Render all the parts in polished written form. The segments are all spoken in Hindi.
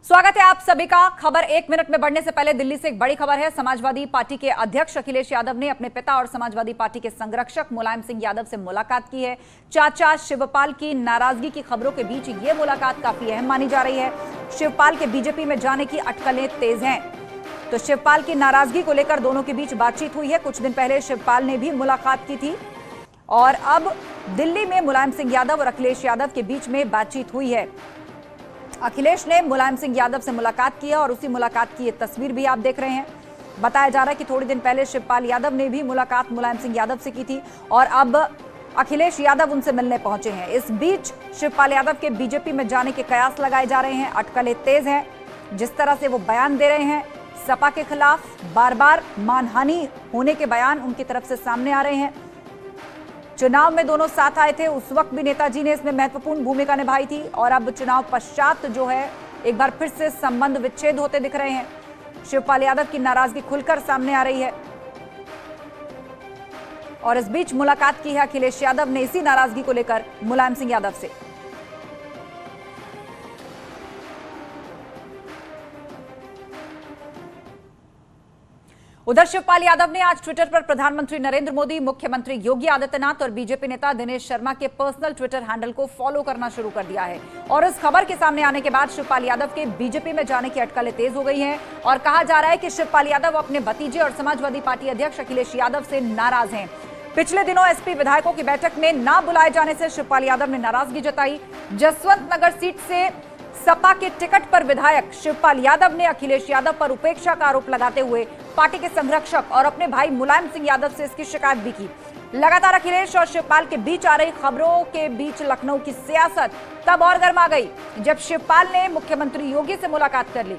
स्वागत है आप सभी का। खबर एक मिनट में बढ़ने से पहले दिल्ली से एक बड़ी खबर है। समाजवादी पार्टी के अध्यक्ष अखिलेश यादव ने अपने पिता और समाजवादी पार्टी के संरक्षक मुलायम सिंह यादव से मुलाकात की है। चाचा शिवपाल की नाराजगी की खबरों के बीच ये मुलाकात काफी अहम मानी जा रही है। शिवपाल के बीजेपी में जाने की अटकलें तेज हैं, तो शिवपाल की नाराजगी को लेकर दोनों के बीच बातचीत हुई है। कुछ दिन पहले शिवपाल ने भी मुलाकात की थी और अब दिल्ली में मुलायम सिंह यादव और अखिलेश यादव के बीच में बातचीत हुई है। अखिलेश ने मुलायम सिंह यादव से मुलाकात की है और उसी मुलाकात की ये तस्वीर भी आप देख रहे हैं। बताया जा रहा है कि थोड़ी दिन पहले शिवपाल यादव ने भी मुलाकात मुलायम सिंह यादव से की थी और अब अखिलेश यादव उनसे मिलने पहुंचे हैं। इस बीच शिवपाल यादव के बीजेपी में जाने के कयास लगाए जा रहे हैं। अटकलें तेज हैं। जिस तरह से वो बयान दे रहे हैं सपा के खिलाफ, बार बार मानहानि होने के बयान उनकी तरफ से सामने आ रहे हैं। चुनाव में दोनों साथ आए थे, उस वक्त भी नेताजी ने इसमें महत्वपूर्ण भूमिका निभाई थी और अब चुनाव पश्चात जो है एक बार फिर से संबंध विच्छेद होते दिख रहे हैं। शिवपाल यादव की नाराजगी खुलकर सामने आ रही है और इस बीच मुलाकात की है अखिलेश यादव ने इसी नाराजगी को लेकर मुलायम सिंह यादव से। उधर शिवपाल यादव ने आज ट्विटर पर प्रधानमंत्री नरेंद्र मोदी, मुख्यमंत्री योगी आदित्यनाथ और बीजेपी नेता दिनेश शर्मा के पर्सनल ट्विटर हैंडल को फॉलो करना शुरू कर दिया है। और इस खबर के सामने आने के बाद शिवपाल यादव के बीजेपी में जाने की अटकलें तेज हो गई हैं और कहा जा रहा है कि शिवपाल यादव अपने भतीजे और समाजवादी पार्टी अध्यक्ष अखिलेश यादव से नाराज हैं। पिछले दिनों एसपी विधायकों की बैठक में न बुलाए जाने से शिवपाल यादव ने नाराजगी जताई। जसवंत नगर सीट से सपा के टिकट पर विधायक शिवपाल यादव ने अखिलेश यादव पर उपेक्षा का आरोप लगाते हुए पार्टी के संरक्षक और अपने भाई मुलायम सिंह यादव से इसकी शिकायत भी की। लगातार अखिलेश और शिवपाल के बीच आ रही खबरों के बीच लखनऊ की सियासत तब और गर्मा गई जब शिवपाल ने मुख्यमंत्री योगी से मुलाकात कर ली।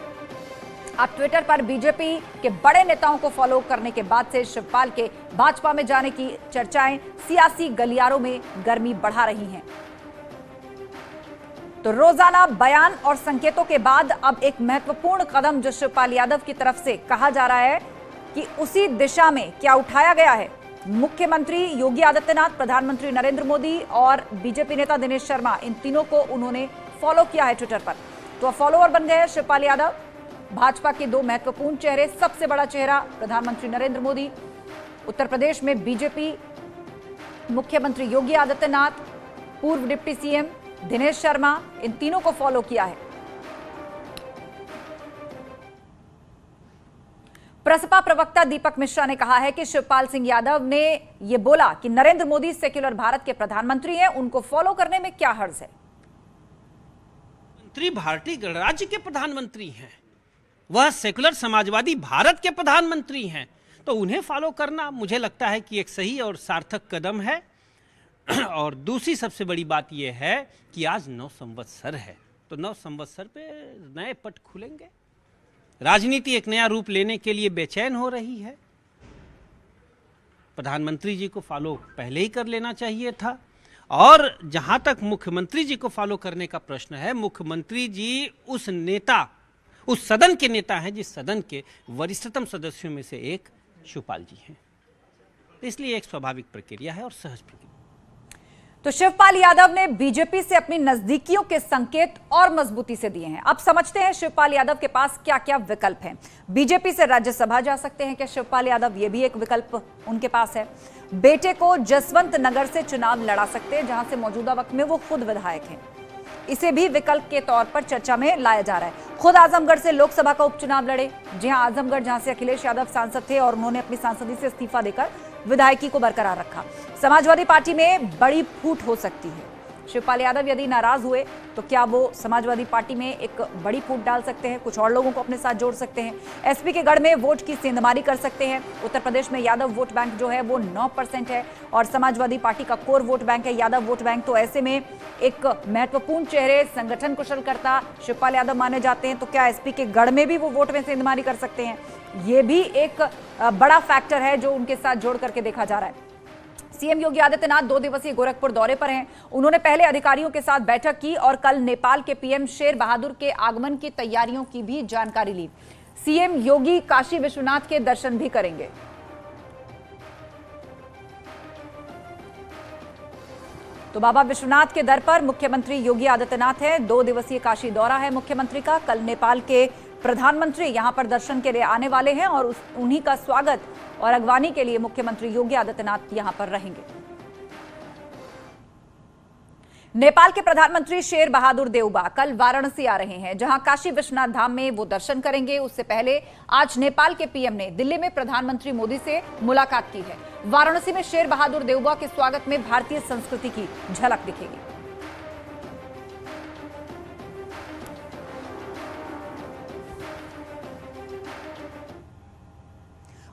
अब ट्विटर पर बीजेपी के बड़े नेताओं को फॉलो करने के बाद से शिवपाल के भाजपा में जाने की चर्चाएं सियासी गलियारों में गर्मी बढ़ा रही हैं। तो रोजाना बयान और संकेतों के बाद अब एक महत्वपूर्ण कदम जो शिवपाल यादव की तरफ से कहा जा रहा है कि उसी दिशा में क्या उठाया गया है। मुख्यमंत्री योगी आदित्यनाथ, प्रधानमंत्री नरेंद्र मोदी और बीजेपी नेता दिनेश शर्मा, इन तीनों को उन्होंने फॉलो किया है ट्विटर पर। तो फॉलोअर बन गए हैं शिवपाल यादव। भाजपा के दो महत्वपूर्ण चेहरे, सबसे बड़ा चेहरा प्रधानमंत्री नरेंद्र मोदी, उत्तर प्रदेश में बीजेपी मुख्यमंत्री योगी आदित्यनाथ, पूर्व डिप्टी सीएम दिनेश शर्मा, इन तीनों को फॉलो किया है। प्रसपा प्रवक्ता दीपक मिश्रा ने कहा है कि शिवपाल सिंह यादव ने यह बोला कि नरेंद्र मोदी सेक्युलर भारत के प्रधानमंत्री हैं, उनको फॉलो करने में क्या हर्ज है। मंत्री भारतीय गणराज्य के प्रधानमंत्री हैं, वह सेक्युलर समाजवादी भारत के प्रधानमंत्री हैं, तो उन्हें फॉलो करना मुझे लगता है कि एक सही और सार्थक कदम है। और दूसरी सबसे बड़ी बात यह है कि आज 9 संवत्सर है, तो 9 संवत्सर पे नए पट खुलेंगे। राजनीति एक नया रूप लेने के लिए बेचैन हो रही है। प्रधानमंत्री जी को फॉलो पहले ही कर लेना चाहिए था। और जहां तक मुख्यमंत्री जी को फॉलो करने का प्रश्न है, मुख्यमंत्री जी उस नेता, उस सदन के नेता हैं जिस सदन के वरिष्ठतम सदस्यों में से एक शिवपाल जी हैं। इसलिए एक स्वाभाविक प्रक्रिया है और सहज प्रक्रिया। तो शिवपाल यादव ने बीजेपी से अपनी नजदीकियों के संकेत और मजबूती से दिए हैं। अब समझते हैं शिवपाल यादव के पास क्या क्या विकल्प हैं। बीजेपी से राज्यसभा जा सकते हैं क्या शिवपाल यादव, ये भी एक विकल्प उनके पास है। बेटे को जसवंत नगर से चुनाव लड़ा सकते हैं, जहां से मौजूदा वक्त में वो खुद विधायक हैं। इसे भी विकल्प के तौर पर चर्चा में लाया जा रहा है। खुद आजमगढ़ से लोकसभा का उपचुनाव लड़े। जी हां, आजमगढ़ जहां से अखिलेश यादव सांसद थे और उन्होंने अपनी सांसदी से इस्तीफा देकर विधायकी को बरकरार रखा। समाजवादी पार्टी में बड़ी फूट हो सकती है। शिवपाल यादव यदि नाराज हुए तो क्या वो समाजवादी पार्टी में एक बड़ी फूट डाल सकते हैं, कुछ और लोगों को अपने साथ जोड़ सकते हैं। एसपी के गढ़ में वोट की सेंधमारी कर सकते हैं। उत्तर प्रदेश में यादव वोट बैंक जो है वो 9% है और समाजवादी पार्टी का कोर वोट बैंक है यादव वोट बैंक। तो ऐसे में एक महत्वपूर्ण चेहरे, संगठन कुशलकर्ता शिवपाल यादव माने जाते हैं, तो क्या एसपी के गढ़ में भी वो वोट में सेंधमारी कर सकते हैं। ये भी एक बड़ा फैक्टर है जो उनके साथ जोड़ करके देखा जा रहा है। सीएम योगी आदित्यनाथ 2 दिवसीय गोरखपुर दौरे पर हैं। उन्होंने पहले अधिकारियों के साथ बैठक की और कल नेपाल के पीएम शेर बहादुर के आगमन की तैयारियों की भी जानकारी ली। सीएम योगी काशी विश्वनाथ के दर्शन भी करेंगे। तो बाबा विश्वनाथ के दर पर मुख्यमंत्री योगी आदित्यनाथ हैं। 2 दिवसीय काशी दौरा है मुख्यमंत्री का। कल नेपाल के प्रधानमंत्री यहां पर दर्शन के लिए आने वाले हैं और उन्हीं का स्वागत और अगवानी के लिए मुख्यमंत्री योगी आदित्यनाथ यहां पर रहेंगे। नेपाल के प्रधानमंत्री शेर बहादुर देउबा कल वाराणसी आ रहे हैं, जहां काशी विश्वनाथ धाम में वो दर्शन करेंगे। उससे पहले आज नेपाल के पीएम ने दिल्ली में प्रधानमंत्री मोदी से मुलाकात की है। वाराणसी में शेर बहादुर देउबा के स्वागत में भारतीय संस्कृति की झलक दिखेगी।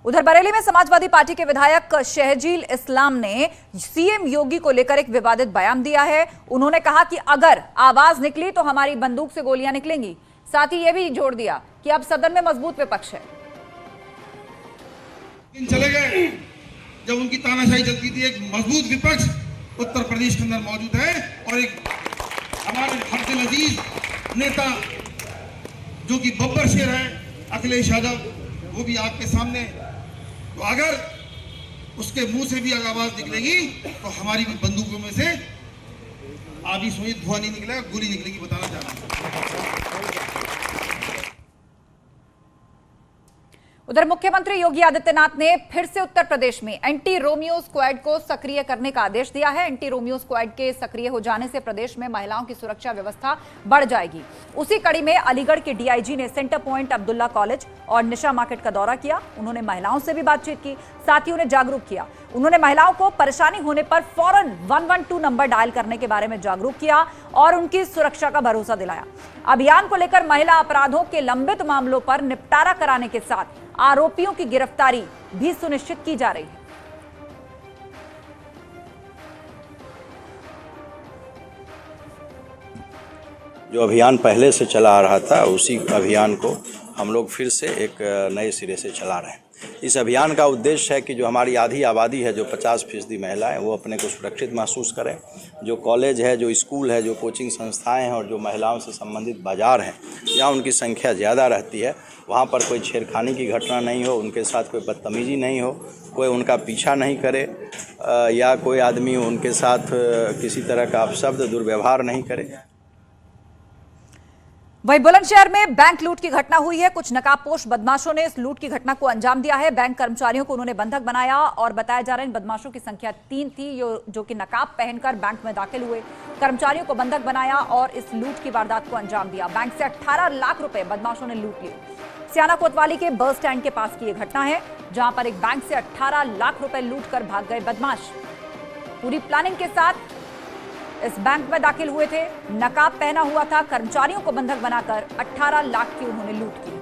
उधर बरेली में समाजवादी पार्टी के विधायक शहजील इस्लाम ने सीएम योगी को लेकर एक विवादित बयान दिया है। उन्होंने कहा कि अगर आवाज निकली तो हमारी बंदूक से गोलियां निकलेंगी। साथ ही यह भी जोड़ दिया कि अब सदन में मजबूत विपक्ष है। चले गए जब उनकी तानाशाही चलती थी। एक मजबूत विपक्ष उत्तर प्रदेश के अंदर मौजूद है और एक हमारे अब्दुल अजीज नेता जो कि बब्बर शेर है अखिलेश यादव, वो भी आपके सामने। तो अगर उसके मुंह से भी आवाज निकलेगी तो हमारी भी बंदूकों में से आधी सुई धुआं नहीं निकलेगा, गोली निकलेगी, बताना चाहता हूं। उधर मुख्यमंत्री योगी आदित्यनाथ ने फिर से उत्तर प्रदेश में एंटी रोमियो स्क्वाड को सक्रिय करने का आदेश दिया है। एंटी रोमियो स्क्वाड के सक्रिय हो जाने से प्रदेश में महिलाओं की सुरक्षा व्यवस्था बढ़ जाएगी। उसी कड़ी में अलीगढ़ के डीआईजी ने सेंटर पॉइंट अब्दुल्ला कॉलेज और निशा मार्केट का दौरा किया। उन्होंने महिलाओं से भी बातचीत की, साथ ही उन्हें जागरूक किया। उन्होंने महिलाओं को परेशानी होने पर फौरन 112 नंबर डायल करने के बारे में जागरूक किया और उनकी सुरक्षा का भरोसा दिलाया। अभियान को लेकर महिला अपराधों के लंबित मामलों पर निपटारा कराने के साथ आरोपियों की गिरफ्तारी भी सुनिश्चित की जा रही है। जो अभियान पहले से चला आ रहा था, उसी अभियान को हम लोग फिर से एक नए सिरे से चला रहे हैं। इस अभियान का उद्देश्य है कि जो हमारी आधी आबादी है, जो 50% महिलाएं, वो अपने को सुरक्षित महसूस करें। जो कॉलेज है, जो स्कूल है, जो कोचिंग संस्थाएं हैं और जो महिलाओं से संबंधित बाज़ार हैं, जहाँ उनकी संख्या ज़्यादा रहती है, वहाँ पर कोई छेड़खानी की घटना नहीं हो, उनके साथ कोई बदतमीजी नहीं हो, कोई उनका पीछा नहीं करे या कोई आदमी उनके साथ किसी तरह का अपशब्द दुर्व्यवहार नहीं करे। वहीं बुलंदशहर में बैंक लूट की घटना हुई है। कुछ नकाबपोश बदमाशों ने इस लूट की घटना को अंजाम दिया है। बैंक कर्मचारियों को उन्होंने बंधक बनाया और बताया जा रहा है इन बदमाशों की संख्या 3 थी, जो कि नकाब पहनकर बैंक में दाखिल हुए। कर्मचारियों को बंधक बनाया और इस लूट की वारदात को अंजाम दिया। बैंक से 18 लाख रुपए बदमाशों ने लूट लिए। सियाना कोतवाली के बस स्टैंड के पास की यह घटना है, जहां पर एक बैंक से 18 लाख रुपए लूट कर भाग गए बदमाश। पूरी प्लानिंग के साथ इस बैंक में दाखिल हुए थे, नकाब पहना हुआ था। कर्मचारियों को बंधक बनाकर 18 लाख की उन्होंने लूट की।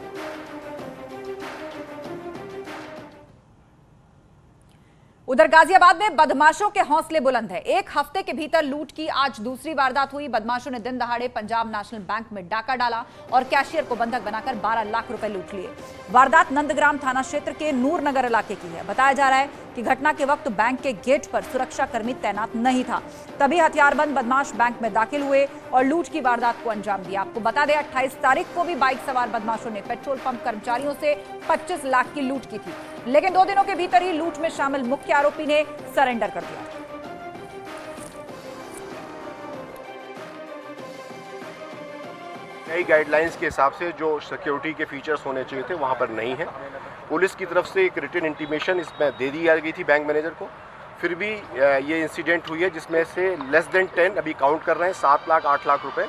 उधर गाजियाबाद में बदमाशों के हौसले बुलंद है। एक हफ्ते के भीतर लूट की आज दूसरी वारदात हुई। बदमाशों ने दिन दहाड़े पंजाब नेशनल बैंक में डाका डाला और कैशियर को बंधक बनाकर 12 लाख रुपए लूट लिए। वारदात नंदग्राम थाना क्षेत्र के नूरनगर इलाके की है। बताया जा रहा है कि घटना के वक्त बैंक के गेट पर सुरक्षा कर्मी तैनात नहीं था, तभी हथियारबंद बदमाश बैंक में दाखिल हुए और लूट की वारदात को अंजाम दिया। आपको बता दें 28 तारीख को भी बाइक सवार बदमाशों ने पेट्रोल पंप कर्मचारियों से 25 लाख की लूट की थी, लेकिन 2 दिनों के भीतर ही लूट में शामिल मुख्य आरोपी ने सरेंडर कर दिया। नई गाइडलाइंस के हिसाब से जो सिक्योरिटी के फीचर्स होने चाहिए थे वहाँ पर नहीं है। पुलिस की तरफ से एक रिटन इंटीमेशन इसमें दे दी गई थी बैंक मैनेजर को, फिर भी ये इंसिडेंट हुई है जिसमें से लेस देन 10 अभी काउंट कर रहे हैं 7 लाख 8 लाख रुपए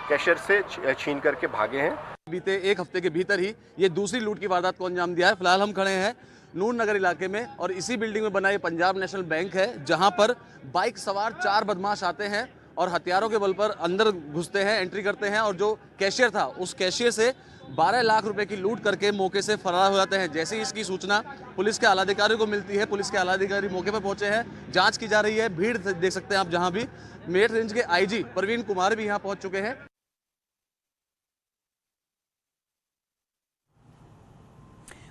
कैशियर से छीन करके भागे हैं। बीते एक हफ्ते के भीतर ही ये दूसरी लूट की वारदात को अंजाम दिया है। फिलहाल हम खड़े हैं नूरनगर इलाके में और इसी बिल्डिंग में बना ये पंजाब नेशनल बैंक है, जहां पर बाइक सवार 4 बदमाश आते हैं और हथियारों के बल पर अंदर घुसते हैं, एंट्री करते हैं और जो कैशियर था उस कैशियर से 12 लाख रुपए की लूट करके मौके से फरार हो जाते हैं। जैसे ही इसकी सूचना पुलिस के आलाधिकारियों को मिलती है, पुलिस के आलाधिकारी मौके पर पहुंचे हैं, जांच की जा रही है। भीड़ देख सकते हैं आप, जहां भी मेरठ रेंज के आईजी प्रवीण कुमार भी यहां पहुंच चुके हैं।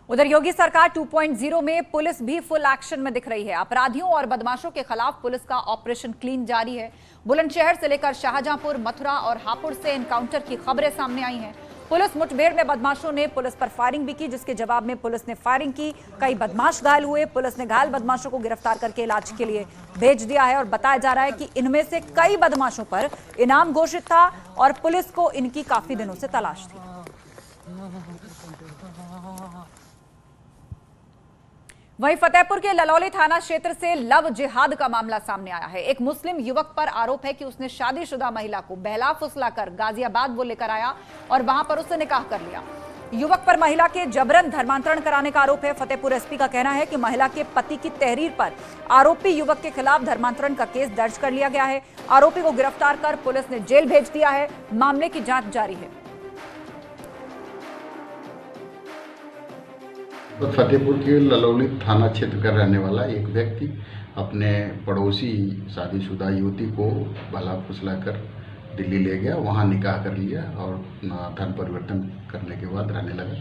उधर योगी सरकार 2.0 में पुलिस भी फुल एक्शन में दिख रही है। अपराधियों और बदमाशों के खिलाफ पुलिस का ऑपरेशन क्लीन जारी है। बुलंदशहर से लेकर शाहजहांपुर, मथुरा और हापुड़ से एनकाउंटर की खबरें सामने आई हैं। पुलिस मुठभेड़ में बदमाशों ने पुलिस पर फायरिंग भी की, जिसके जवाब में पुलिस ने फायरिंग की। कई बदमाश घायल हुए। पुलिस ने घायल बदमाशों को गिरफ्तार करके इलाज के लिए भेज दिया है और बताया जा रहा है कि इनमें से कई बदमाशों पर इनाम घोषित था और पुलिस को इनकी काफी दिनों से तलाश थी। वहीं फतेहपुर के ललौली थाना क्षेत्र से लव जिहाद का मामला सामने आया है। एक मुस्लिम युवक पर आरोप है कि उसने शादीशुदा महिला को बहला फुसलाकर गाजियाबाद वो लेकर आया और वहां पर उससे निकाह कर लिया। युवक पर महिला के जबरन धर्मांतरण कराने का आरोप है। फतेहपुर एसपी का कहना है कि महिला के पति की तहरीर पर आरोपी युवक के खिलाफ धर्मांतरण का केस दर्ज कर लिया गया है। आरोपी को गिरफ्तार कर पुलिस ने जेल भेज दिया है। मामले की जांच जारी है। तो फतेहपुर के ललौली थाना क्षेत्र का रहने वाला एक व्यक्ति अपने पड़ोसी शादीशुदा युवती को भला फुसलाकर दिल्ली ले गया, वहां निकाह कर लिया और धर्म परिवर्तन करने के बाद रहने लगा।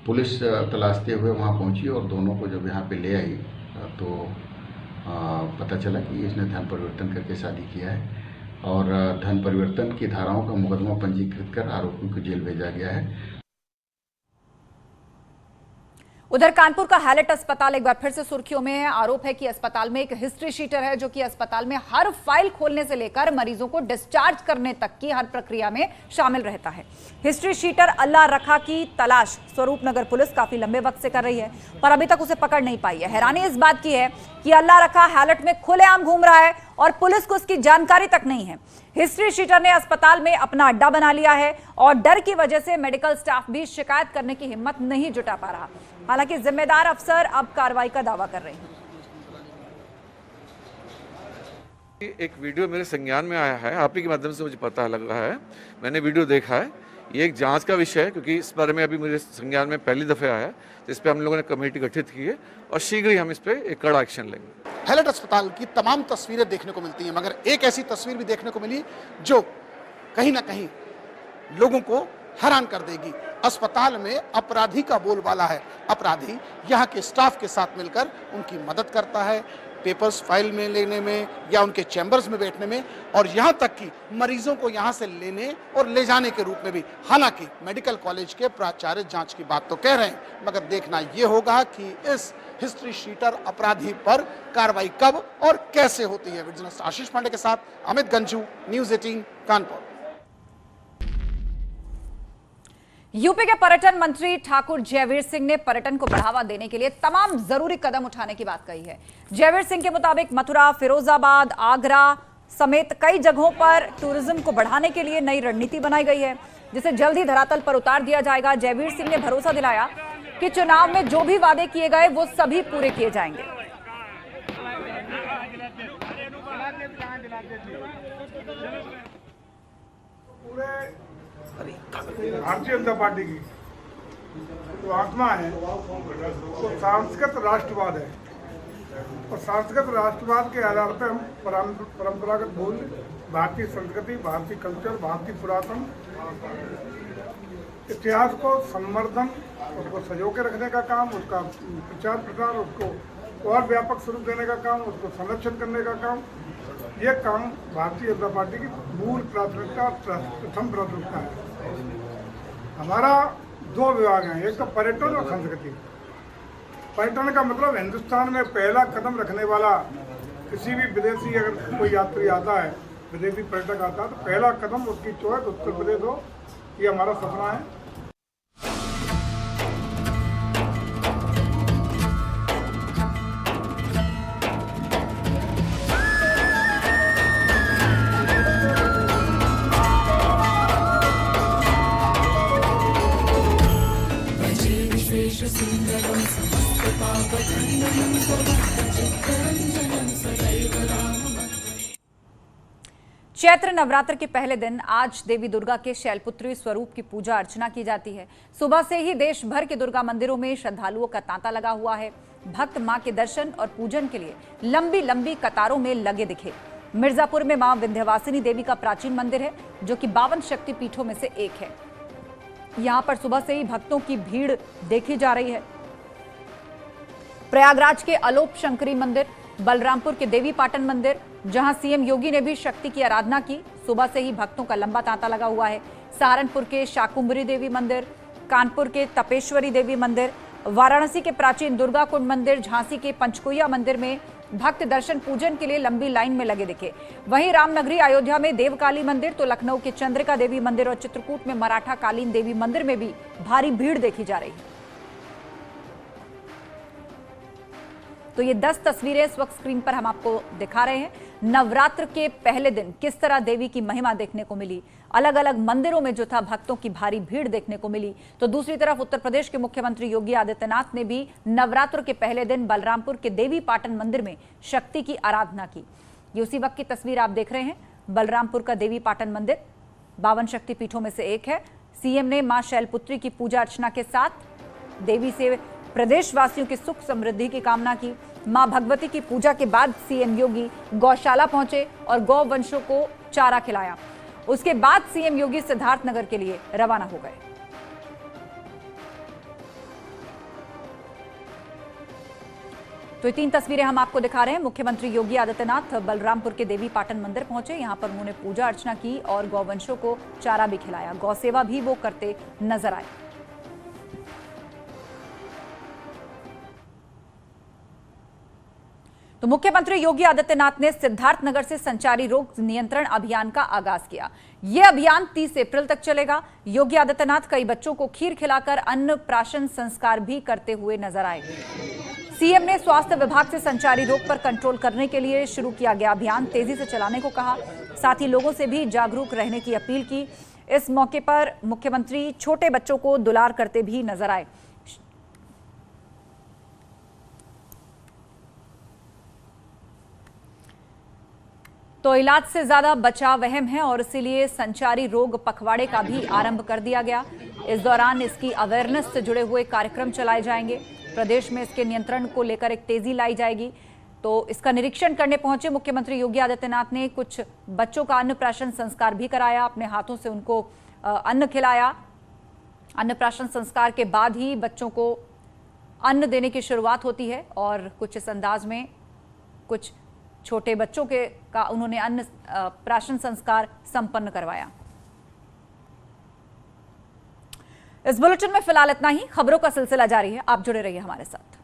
पुलिस तलाशते हुए वहां पहुंची और दोनों को जब यहां पे ले आई तो पता चला कि इसने धर्म परिवर्तन करके शादी किया है और धर्म परिवर्तन की धाराओं का मुकदमा पंजीकृत कर आरोपियों को जेल भेजा गया है। उधर कानपुर का हैलेट अस्पताल एक बार फिर से सुर्खियों में है। आरोप है कि अस्पताल में एक हिस्ट्री शीटर है जो कि अस्पताल में हर फाइल खोलने से लेकर मरीजों को डिस्चार्ज करने तक की हर प्रक्रिया में शामिल रहता है। हिस्ट्री शीटर अल्लाह रखा की तलाश स्वरूप नगर पुलिस काफी लंबे वक्त से कर रही है, पर अभी तक उसे पकड़ नहीं पाई है। हैरानी इस बात की है कि अल्लाह रखा हैलेट में खुलेआम घूम रहा है और पुलिस को उसकी जानकारी तक नहीं है। हिस्ट्री शीटर ने अस्पताल में अपना अड्डा बना लिया है और डर की वजह से मेडिकल स्टाफ भी शिकायत करने की हिम्मत नहीं जुटा पा रहा। हालांकि जिम्मेदार अफसर अब कार्रवाई का दावा कर रहे हैं। एक वीडियो मेरे संज्ञान में आया है, आप ही के माध्यम से मुझे पता लग रहा है। मैंने वीडियो देखा है। ये एक जांच का विषय है क्योंकि इस बारे में अभी मेरे संज्ञान में पहली दफे आया है, तो इस पर हम लोगों ने कमेटी गठित की है और शीघ्र ही हम इस पर एक कड़ा एक्शन लेंगे। हैलेट अस्पताल की तमाम तस्वीरें देखने को मिलती हैं, मगर एक ऐसी तस्वीर भी देखने को मिली जो कहीं ना कहीं लोगों को हैरान कर देगी। अस्पताल में अपराधी का बोलबाला है। अपराधी यहाँ के स्टाफ के साथ मिलकर उनकी मदद करता है, पेपर्स फाइल में लेने में या उनके चैम्बर्स में बैठने में, और यहाँ तक कि मरीजों को यहाँ से लेने और ले जाने के रूप में भी। हालांकि मेडिकल कॉलेज के प्राचार्य जांच की बात तो कह रहे हैं, मगर देखना ये होगा कि इस हिस्ट्री शीटर अपराधी पर कार्रवाई कब और कैसे होती है। विजिलेंस आशीष पांडे के साथ अमित गंजू, न्यूज़ 18 कानपुर। यूपी के पर्यटन मंत्री ठाकुर जयवीर सिंह ने पर्यटन को बढ़ावा देने के लिए तमाम जरूरी कदम उठाने की बात कही है। जयवीर सिंह के मुताबिक मथुरा, फिरोजाबाद, आगरा समेत कई जगहों पर टूरिज्म को बढ़ाने के लिए नई रणनीति बनाई गई है, जिसे जल्द ही धरातल पर उतार दिया जाएगा। जयवीर सिंह ने भरोसा दिलाया कि चुनाव में जो भी वादे किए गए वो सभी पूरे किए जाएंगे। भारतीय जनता पार्टी की जो आत्मा है वो सांस्कृत राष्ट्रवाद है, और सांस्कृत राष्ट्रवाद के आधार पर हम परंपरागत मूल्य, भारतीय संस्कृति, भारतीय कल्चर, भारतीय पुरातन इतिहास को संवर्धन, उसको सजो के रखने का काम, उसका प्रचार प्रसार, उसको और व्यापक स्वरूप देने का काम, उसको संरक्षण करने का काम, ये काम भारतीय जनता पार्टी की मूल प्राथमिकता, प्रथम प्राथमिकता है। हमारा दो विभाग हैं, एक तो पर्यटन और संस्कृति। पर्यटन का मतलब हिंदुस्तान में पहला कदम रखने वाला किसी भी विदेशी अगर कोई यात्री आता है, विदेशी पर्यटक आता है, तो पहला कदम उसकी चॉइस उत्तर प्रदेश हो, ये हमारा सपना है। चैत्र नवरात्र के पहले दिन आज देवी दुर्गा के शैलपुत्री स्वरूप की पूजा अर्चना की जाती है। सुबह से ही देश भर के दुर्गा मंदिरों में श्रद्धालुओं का तांता लगा हुआ है। भक्त मां के दर्शन और पूजन के लिए लंबी लंबी कतारों में लगे दिखे। मिर्जापुर में मां विंध्यवासिनी देवी का प्राचीन मंदिर है, जो कि 52 शक्तिपीठों में से एक है। यहां पर सुबह से ही भक्तों की भीड़ देखी जा रही है। प्रयागराज के अलोप शंकरी मंदिर, बलरामपुर के देवी पाटन मंदिर, जहां सीएम योगी ने भी शक्ति की आराधना की, सुबह से ही भक्तों का लंबा तांता लगा हुआ है। सहारनपुर के शाकुंभरी देवी मंदिर, कानपुर के तपेश्वरी देवी मंदिर, वाराणसी के प्राचीन दुर्गा कुंड मंदिर, झांसी के पंचकुइया मंदिर में भक्त दर्शन पूजन के लिए लंबी लाइन में लगे दिखे। वहीं रामनगरी अयोध्या में देवकाली मंदिर, तो लखनऊ के चंद्रिका देवी मंदिर और चित्रकूट में मराठा कालीन देवी मंदिर में भी भारी भीड़ देखी जा रही है। तो ये 10 तस्वीरें इस वक्त स्क्रीन पर हम आपको दिखा रहे हैं। नवरात्र के पहले दिन किस तरह देवी की महिमा देखने को मिली, अलग अलग मंदिरों में जो था भक्तों की भारी भीड़ देखने को मिली। तो दूसरी तरफ उत्तर प्रदेश के मुख्यमंत्री योगी आदित्यनाथ ने भी नवरात्र के पहले दिन बलरामपुर के देवी पाटन मंदिर में शक्ति की आराधना की। ये उसी वक्त की तस्वीर आप देख रहे हैं। बलरामपुर का देवी पाटन मंदिर 52 शक्तिपीठों में से एक है। सीएम ने मां शैलपुत्री की पूजा अर्चना के साथ देवी से प्रदेशवासियों की सुख समृद्धि की कामना की। मां भगवती की पूजा के बाद सीएम योगी गौशाला पहुंचे और गौ वंशों को चारा खिलाया। उसके बाद सीएम योगी सिद्धार्थनगर के लिए रवाना हो गए। तो ये 3 तस्वीरें हम आपको दिखा रहे हैं। मुख्यमंत्री योगी आदित्यनाथ बलरामपुर के देवी पाटन मंदिर पहुंचे। यहां पर उन्होंने पूजा अर्चना की और गौवंशों को चारा भी खिलाया। गौ सेवा भी वो करते नजर आए। तो मुख्यमंत्री योगी आदित्यनाथ ने सिद्धार्थनगर से संचारी रोग नियंत्रण अभियान का आगाज किया। यह अभियान 30 अप्रैल तक चलेगा। योगी आदित्यनाथ कई बच्चों को खीर खिलाकर अन्नप्राशन संस्कार भी करते हुए नजर आए। सीएम ने स्वास्थ्य विभाग से संचारी रोग पर कंट्रोल करने के लिए शुरू किया गया अभियान तेजी से चलाने को कहा। साथ ही लोगों से भी जागरूक रहने की अपील की। इस मौके पर मुख्यमंत्री छोटे बच्चों को दुलार करते भी नजर आए। तो इलाज से ज्यादा बचाव अहम है और इसीलिए संचारी रोग पखवाड़े का भी आरंभ कर दिया गया। इस दौरान इसकी अवेयरनेस से जुड़े हुए कार्यक्रम चलाए जाएंगे। प्रदेश में इसके नियंत्रण को लेकर एक तेजी लाई जाएगी। तो इसका निरीक्षण करने पहुंचे मुख्यमंत्री योगी आदित्यनाथ ने कुछ बच्चों का अन्नप्राशन संस्कार भी कराया। अपने हाथों से उनको अन्न खिलाया। अन्नप्राशन संस्कार के बाद ही बच्चों को अन्न देने की शुरुआत होती है और कुछ इस अंदाज में कुछ छोटे बच्चों के का उन्होंने अन्न प्राशन संस्कार संपन्न करवाया। इस बुलेटिन में फिलहाल इतना ही। खबरों का सिलसिला जारी है, आप जुड़े रहिए हमारे साथ।